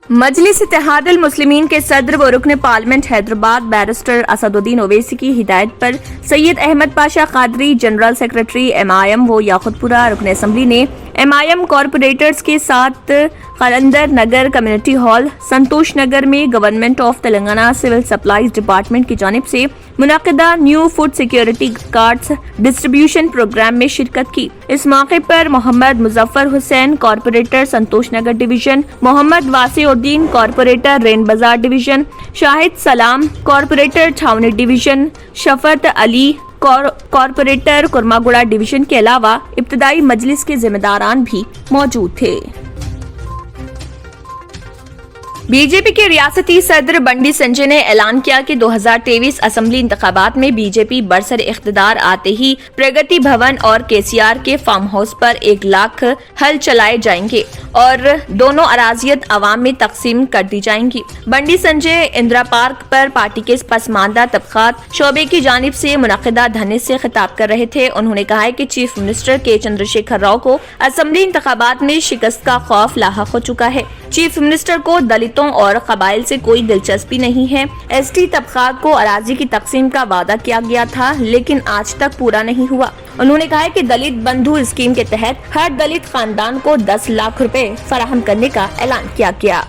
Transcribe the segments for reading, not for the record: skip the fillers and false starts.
मजलिस इत्तेहाद मुस्लिमीन के सदर व रुकन पार्लियामेंट हैदराबाद बैरिस्टर असदुद्दीन ओवैसी की हिदायत पर Syed Ahmed Pasha Qadri, general secretary MIM व याकुतपुरा रुकन असम्बली ने MIM कॉरपोरेटर्स के साथ कलंदर नगर कम्युनिटी हॉल संतोष नगर में government of Telangana civil supplies department की जानिब से मुनक्किदा new food security cards distribution programme में शिरकत की। इस मौके पर Mohammed Muzaffar Hussain corporator Santosh Nagar division, Mohammed Wasiuddin corporator Rein Bazar division, Shahid Salam corporator Chhawni division, Shafat Ali corporator Kurmaguda division के अलावा इब्तदाई मजलिस के जिम्मेदारान भी मौजूद थे। बीजेपी के रियासती सदर बंडी संजय ने ऐलान किया कि 2023 असेंबली इंतखाबात में बीजेपी बरसर इख्तिदार आते ही प्रगति भवन और KCR के फार्म हाउस पर 1 लाख हल चलाए जाएंगे और दोनों अराजियत अवाम में तकसीम कर दी जाएंगी। बंडी संजय इंदिरा पार्क पर पार्टी के पसमानदा तबकात शोबे की जानिब से मुनक्किदा धरने से खिताब कर रहे थे। उन्होंने कहा है कि चीफ मिनिस्टर के चंद्रशेखर राव को असेंबली इंतखाबात में शिकस्त का खौफ लाहक हो चुका है। चीफ मिनिस्टर को दलितों और कबाइल से कोई दिलचस्पी नहीं है। ST तबकात को अराजी की तकसीम का वादा किया गया था, लेकिन आज तक पूरा नहीं हुआ। उन्होंने कहा है कि दलित बंधु स्कीम के तहत हर दलित खानदान को 10 लाख रुपए फराहम करने का ऐलान किया गया।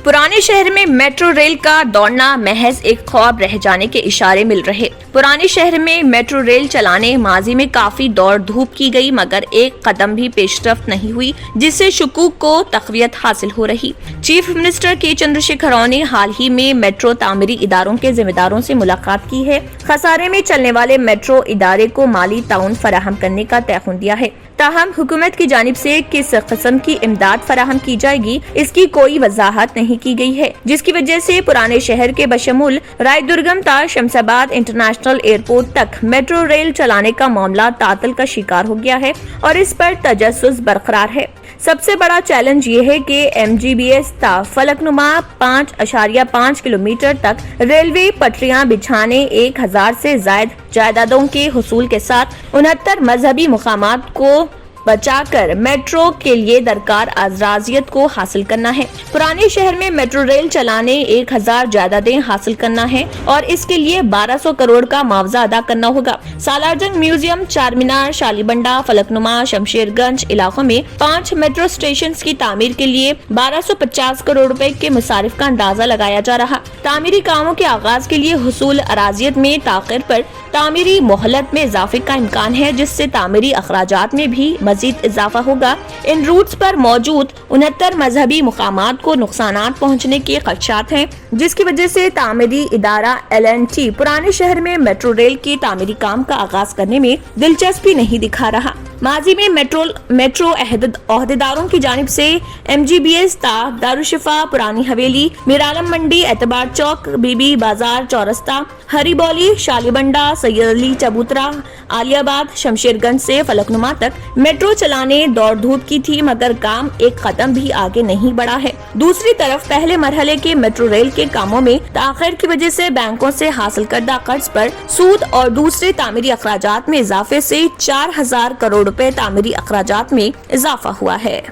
पुराने शहर में मेट्रो रेल का दौड़ना महज एक ख्वाब रह जाने के इशारे मिल रहे। पुराने शहर में मेट्रो रेल चलाने माजी में काफी दौड़ धूप की गई, मगर एक कदम भी पेशरफ्त नहीं हुई, जिससे शुकूक को तक़वियत हासिल हो रही। चीफ मिनिस्टर के चंद्रशेखर राव ने हाल ही में मेट्रो तामीरी इदारों के जिम्मेदारों से मुलाकात की है। खसारे में चलने वाले मेट्रो इदारे को माली ताउन फराहम करने का तयखुन दिया है। ताहम हुकूमत की जानिब से किस किस्म की इमदाद फराहम की जाएगी, इसकी कोई वजाहत नहीं की गई है, जिसकी वजह से पुराने शहर के बशमुल रायदुर्गम ता शमशाबाद इंटरनेशनल एयरपोर्ट तक मेट्रो रेल चलाने का मामला तातल का शिकार हो गया है और इस पर तजस्सुस बरकरार है। सबसे बड़ा चैलेंज ये है कि MGBS ता फलकनुमा 5.5 किलोमीटर तक रेलवे पटरियां बिछाने 1000 से जायद जायदादों के हुसूल के साथ 69 मजहबी मुकामात को बचाकर मेट्रो के लिए दरकार अराजियत को हासिल करना है। पुराने शहर में मेट्रो रेल चलाने 1000 जायदादें हासिल करना है और इसके लिए 1200 करोड़ का मुआवजा अदा करना होगा। सालारजंग म्यूजियम, चारमीनार, शालीबंडा, फलकनुमा, शमशेरगंज इलाकों में 5 मेट्रो स्टेशन की तामीर के लिए 1250 करोड़ रुपए के मुसारिफ का अंदाजा लगाया जा रहा। तामीरी कामों के आगाज के लिए हुसूल अराजियत में ताखिर पर तामीरी मोहलत में इजाफे का इम्कान है, जिससे तामीरी अखराजात में भी मजीद इजाफा होगा। इन रूट्स पर मौजूद 69 मजहबी मुकामात को नुकसानात पहुंचने के खदशात हैं, जिसकी वजह से तामीरी इदारा L&T पुराने शहर में मेट्रो रेल के तामीरी काम का आगाज करने में दिलचस्पी नहीं दिखा रहा। माजी में मेट्रो अहदेदारों की जानिब से MGBS ता दारुशिफा, पुरानी हवेली, मीरालम मंडी, एतबार चौक, बीबी बाजार, चौरस्ता, हरीबौली, शालीबंडा, सैयद अली चबूतरा, आलियाबाद, शमशेरगंज से फलकनुमा तक मेट्रो चलाने दौड़ धूप की थी, मगर काम एक कदम भी आगे नहीं बढ़ा है। दूसरी तरफ पहले मरहले के मेट्रो रेल के कामों में ताखिर की वजह से बैंकों से हासिल करदा कर्ज पर सूद और दूसरे तामीरी अखराजात में इजाफे से 4000 करोड़ रुपए तामीरी अखराजात में इजाफा हुआ है।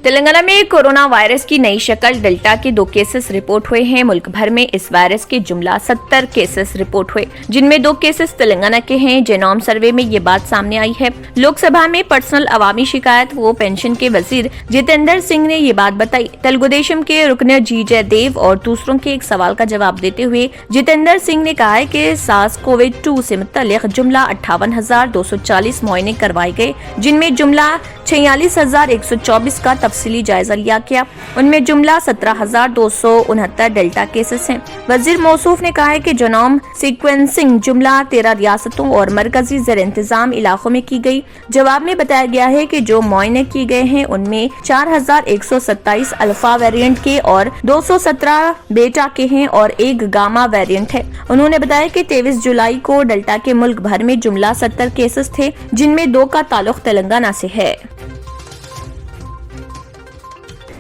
तेलंगाना में कोरोना वायरस की नई शक्ल डेल्टा के 2 केसेस रिपोर्ट हुए हैं। मुल्क भर में इस वायरस के जुमला 70 केसेस रिपोर्ट हुए, जिनमें 2 केसेस तेलंगाना के हैं। जेनोम सर्वे में ये बात सामने आई है। लोकसभा में पर्सनल अवामी शिकायत व पेंशन के वजीर जितेंद्र सिंह ने ये बात बताई। तेलुगुदेशम के रुकन जी जयदेव और दूसरों के एक सवाल का जवाब देते हुए जितेंद्र सिंह ने कहा है कि SARS-CoV-2 से मुतल्लिक जुमला 58,240 मुआयने करवाए गए, जिनमें जुमला 46,124 का तफसीली जायजा लिया गया। उनमें जुमला 17,269 डेल्टा केसेस हैं। वजीर मौसूफ ने कहा है कि जेनोम सीक्वेंसिंग जुमला 13 रियासतों और मरकजी ज़ेर इंतजाम इलाकों में की गई। जवाब में बताया गया है कि जो मुआयने किए गए हैं उनमें 4127 अल्फा वेरिएंट के और 217 बेटा के हैं और 1 गामा वेरिएंट है। उन्होंने बताया कि 23 जुलाई को डेल्टा के मुल्क भर में जुमला 70 केसेस थे, जिनमें 2 का ताल्लुक तेलंगाना से है।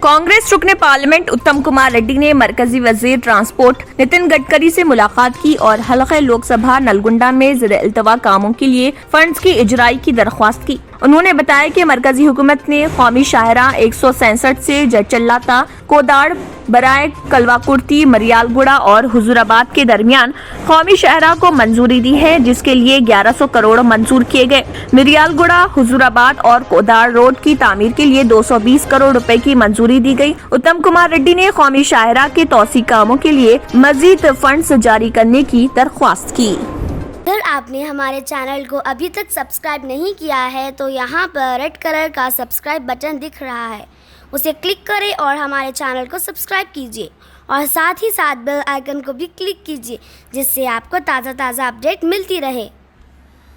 कांग्रेस रुकने पार्लियामेंट उत्तम कुमार रेड्डी ने मरकजी वजीर ट्रांसपोर्ट नितिन गडकरी से मुलाकात की और हलक़े लोकसभा नलगुंडा में ज़ेर-ए-इल्तवा कामों के लिए फंड्स की इजराई की दरख्वास्त की। انہوں نے بتایا کہ مرکزی حکومت نے قومی شاہراہ 167 سے جچلاتا، کوداڑ، برائے کلوا کرتی، مریال گڑا اور حضور آباد کے درمیان قومی شاہراہ کو منظوری دی ہے، جس کے لیے 1100 کروڑ منظور کیے گئے۔ مریال گڑا، حضور آباد اور کوداڑ روڈ کی تعمیر کے لیے 220 کروڑ روپے کی منظوری دی گئی۔ اتم کمار ریڈی نے قومی شاہراہ کے توسیع کاموں کے لیے مزید فنڈز جاری کرنے کی درخواست کی۔ اگر آپ نے ہمارے چینل کو ابھی تک سبسکرائب نہیں کیا ہے تو یہاں پر ریڈ کلر کا سبسکرائب بٹن دکھ رہا ہے، اسے کلک کریں اور ہمارے چینل کو سبسکرائب کیجیے اور ساتھ ہی ساتھ بیل آئیکن کو بھی کلک کیجیے، جس سے آپ کو تازہ اپڈیٹ ملتی رہے۔